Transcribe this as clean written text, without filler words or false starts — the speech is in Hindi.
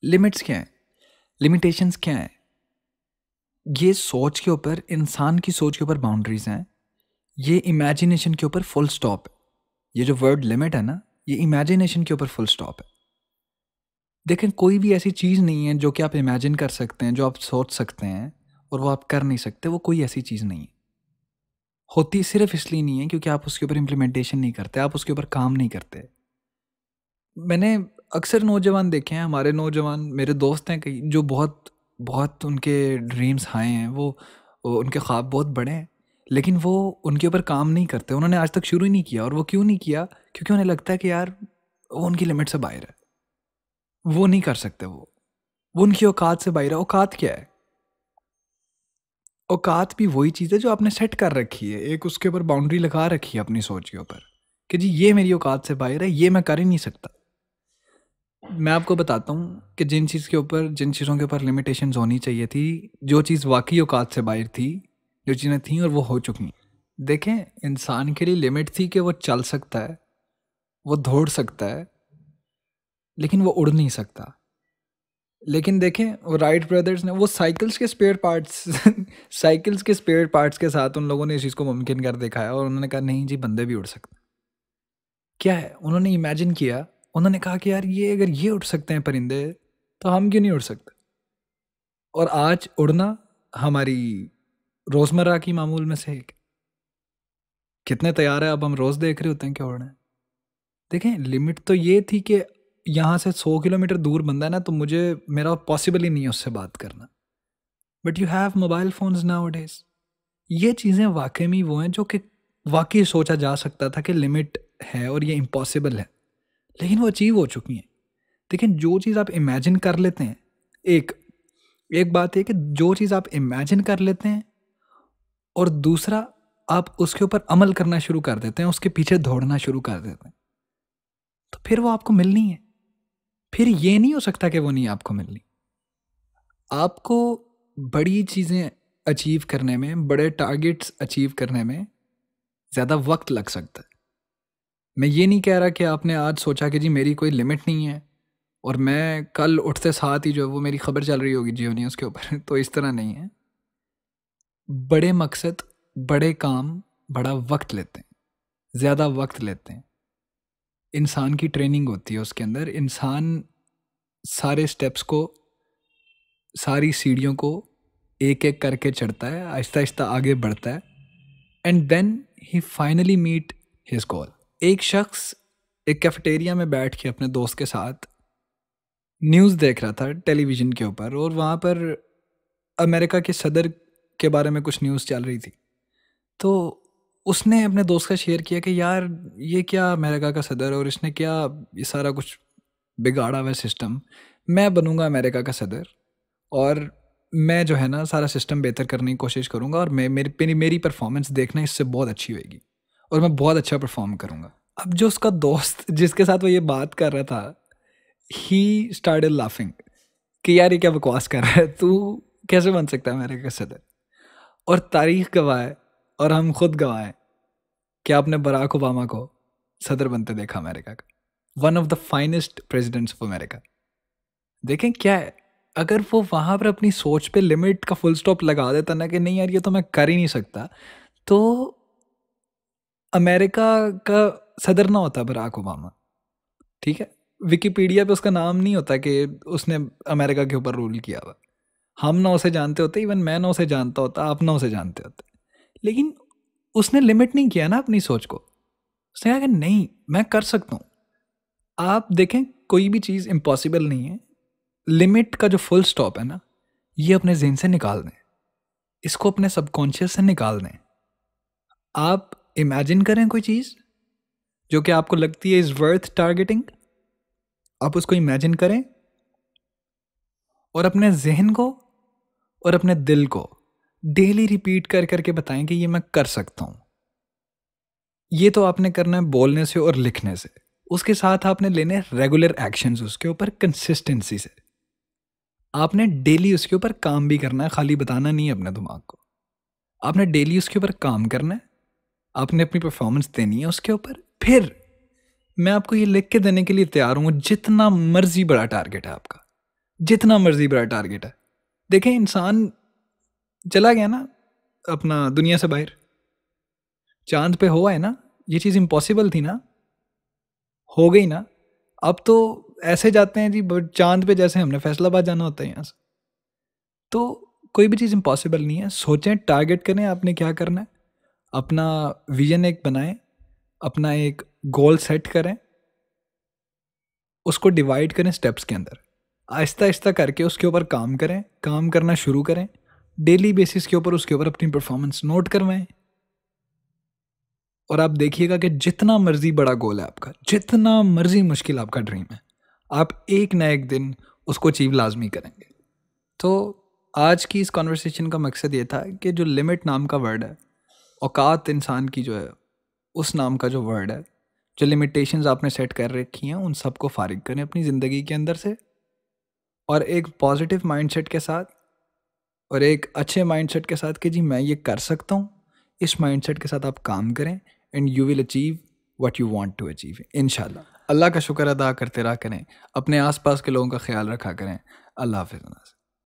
लिमिट्स क्या हैं, लिमिटेशंस क्या हैं? ये सोच के ऊपर, इंसान की सोच के ऊपर बाउंड्रीज हैं। ये इमेजिनेशन के ऊपर फुल स्टॉप है। ये जो वर्ड लिमिट है ना, ये इमेजिनेशन के ऊपर फुल स्टॉप है। देखें, कोई भी ऐसी चीज़ नहीं है जो कि आप इमेजिन कर सकते हैं, जो आप सोच सकते हैं और वो आप कर नहीं सकते। वो कोई ऐसी चीज़ नहीं है। होती सिर्फ इसलिए नहीं है क्योंकि आप उसके ऊपर इम्प्लीमेंटेशन नहीं करते, आप उसके ऊपर काम नहीं करते। मैंने अक्सर नौजवान देखे हैं, हमारे नौजवान, मेरे दोस्त हैं कई, जो बहुत बहुत उनके ड्रीम्स हाई हैं, वो उनके ख्वाब बहुत बड़े हैं, लेकिन वो उनके ऊपर काम नहीं करते। उन्होंने आज तक शुरू ही नहीं किया। और वो क्यों नहीं किया? क्योंकि उन्हें लगता है कि यार वो उनकी लिमिट से बाहर है, वो नहीं कर सकते। वो उनकी औकात से बाहर है। औकात क्या है? औकात भी वही चीज़ है जो आपने सेट कर रखी है, एक उसके ऊपर बाउंड्री लगा रखी है अपनी सोच के ऊपर कि जी ये मेरी औकात से बाहर है, ये मैं कर ही नहीं सकता। मैं आपको बताता हूँ कि जिन चीज़ों के ऊपर लिमिटेशंस होनी चाहिए थी, जो चीज़ वाकई औकात से बाहर थी, जो चीज़ें थी और वो हो चुकी। देखें, इंसान के लिए लिमिट थी कि वो चल सकता है, वो दौड़ सकता है, लेकिन वो उड़ नहीं सकता। लेकिन देखें, वो राइट ब्रदर्स ने वो साइकिल्स के स्पेयर पार्ट्स साइकिल्स के स्पेयर पार्ट्स के साथ उन लोगों ने इस चीज़ को मुमकिन कर दिखाया और उन्होंने कहा नहीं जी, बंदे भी उड़ सकते। क्या है, उन्होंने इमेजिन किया। उन्होंने कहा कि यार ये अगर ये उड़ सकते हैं परिंदे, तो हम क्यों नहीं उड़ सकते? और आज उड़ना हमारी रोज़मर्रा की मामूल में से एक। कितने तैयार है, अब हम रोज़ देख रहे होते हैं क्या उड़ना है। देखें, लिमिट तो ये थी कि यहाँ से 100 किलोमीटर दूर बंदा है ना, तो मुझे, मेरा पॉसिबल ही नहीं है उससे बात करना। But you have mobile phones now days. ये चीज़ें वाकई में वो हैं जो कि वाकई सोचा जा सकता था कि लिमिट है और ये इम्पॉसिबल है, लेकिन वो अचीव हो चुकी हैं। लेकिन जो चीज़ आप इमेजिन कर लेते हैं, एक एक बात है कि जो चीज़ आप इमेजिन कर लेते हैं और दूसरा, आप उसके ऊपर अमल करना शुरू कर देते हैं, उसके पीछे दौड़ना शुरू कर देते हैं, तो फिर वो आपको मिलनी है। फिर ये नहीं हो सकता कि वो नहीं आपको मिलनी। आपको बड़ी चीज़ें अचीव करने में, बड़े टारगेट्स अचीव करने में ज़्यादा वक्त लग सकता है। मैं ये नहीं कह रहा कि आपने आज सोचा कि जी मेरी कोई लिमिट नहीं है और मैं कल उठते साथ ही जो है वो मेरी खबर चल रही होगी जियो न्यूज़ के ऊपर तो इस तरह नहीं है। बड़े मकसद, बड़े काम बड़ा वक्त लेते हैं, ज़्यादा वक्त लेते हैं। इंसान की ट्रेनिंग होती है उसके अंदर। इंसान सारे स्टेप्स को, सारी सीढ़ियों को एक एक करके चढ़ता है, आहिस्ता आहिस्ता आगे बढ़ता है, and then he finally meet his goal. एक शख्स एक कैफेटेरिया में बैठ के अपने दोस्त के साथ न्यूज़ देख रहा था टेलीविज़न के ऊपर, और वहाँ पर अमेरिका के सदर के बारे में कुछ न्यूज़ चल रही थी। तो उसने अपने दोस्त का शेयर किया कि यार ये क्या अमेरिका का सदर, और इसने क्या ये सारा कुछ बिगाड़ा हुआ सिस्टम। मैं बनूंगा अमेरिका का सदर और मैं जो है ना सारा सिस्टम बेहतर करने की कोशिश करूंगा, और मैं मेरी परफॉर्मेंस देखना इससे बहुत अच्छी होगी और मैं बहुत अच्छा परफॉर्म करूंगा। अब जो उसका दोस्त जिसके साथ वो ये बात कर रहा था, ही स्टार्टेड लाफिंग कि यार ये क्या बकवास कर रहा है तू, कैसे बन सकता है अमेरिका का सदर। और तारीख गवाह है और हम खुद गवाह हैं कि आपने बराक ओबामा को सदर बनते देखा अमेरिका का, one of the finest presidents of America. देखें क्या है, अगर वो वहाँ पर अपनी सोच पे लिमिट का फुल स्टॉप लगा देता ना कि नहीं यार ये तो मैं कर ही नहीं सकता, तो अमेरिका का सदर ना होता बराक ओबामा। ठीक है, विकिपीडिया पे उसका नाम नहीं होता कि उसने अमेरिका के ऊपर रूल किया हुआ। हम ना उसे जानते होते, इवन मैं ना उसे जानता होता, आप ना उसे जानते होते। लेकिन उसने लिमिट नहीं किया ना अपनी सोच को। उसने कहा कि नहीं, मैं कर सकता हूँ। आप देखें, कोई भी चीज़ इम्पॉसिबल नहीं है। लिमिट का जो फुल स्टॉप है ना, ये अपने जहन से निकाल दें, इसको अपने सबकॉन्शियस से निकाल दें। आप इमेजिन करें कोई चीज़ जो कि आपको लगती है इज़ वर्थ टारगेटिंग, आप उसको इमेजिन करें और अपने जहन को और अपने दिल को डेली रिपीट कर करके बताएं कि ये मैं कर सकता हूँ। ये तो आपने करना है बोलने से और लिखने से। उसके साथ आपने लेने रेगुलर एक्शंस उसके ऊपर कंसिस्टेंसी से। आपने डेली उसके ऊपर काम भी करना है, खाली बताना नहीं है अपने दिमाग को। आपने डेली उसके ऊपर काम करना है, आपने अपनी परफॉर्मेंस देनी है उसके ऊपर। फिर मैं आपको ये लिख के देने के लिए तैयार हूँ, जितना मर्जी बड़ा टारगेट है आपका, जितना मर्जी बड़ा टारगेट है। देखें, इंसान चला गया ना अपना दुनिया से बाहर, चांद पे हुआ है ना, ये चीज़ इम्पॉसिबल थी ना, हो गई ना। अब तो ऐसे जाते हैं जी चांद पे, जैसे हमने फैसलाबाद जाना होता है यहाँ से। तो कोई भी चीज़ इम्पॉसिबल नहीं है। सोचें, टारगेट करें आपने क्या करना है, अपना विजन एक बनाएं, अपना एक गोल सेट करें, उसको डिवाइड करें स्टेप्स के अंदर, आहिस्ता आहिस्ता करके उसके ऊपर काम करें, काम करना शुरू करें, डेली बेसिस के ऊपर उसके ऊपर अपनी परफॉर्मेंस नोट करवाएं। और आप देखिएगा कि जितना मर्जी बड़ा गोल है आपका, जितना मर्जी मुश्किल आपका ड्रीम है, आप एक ना एक दिन उसको अचीव लाजमी करेंगे। तो आज की इस कॉन्वर्सेशन का मकसद ये था कि जो लिमिट नाम का वर्ड है, औकात इंसान की जो है, उस नाम का जो वर्ड है, जो लिमिटेशंस आपने सेट कर रखी हैं, उन सबको फारिग करें अपनी ज़िंदगी के अंदर से, और एक पॉजिटिव माइंडसेट के साथ और एक अच्छे माइंडसेट के साथ कि जी मैं ये कर सकता हूँ, इस माइंडसेट के साथ आप काम करें and you will achieve what you want to achieve इंशाल्लाह। अल्लाह का शुक्र अदा करते रहा करें, अपने आसपास के लोगों का ख्याल रखा करें। अल्लाह हाफ़िज़।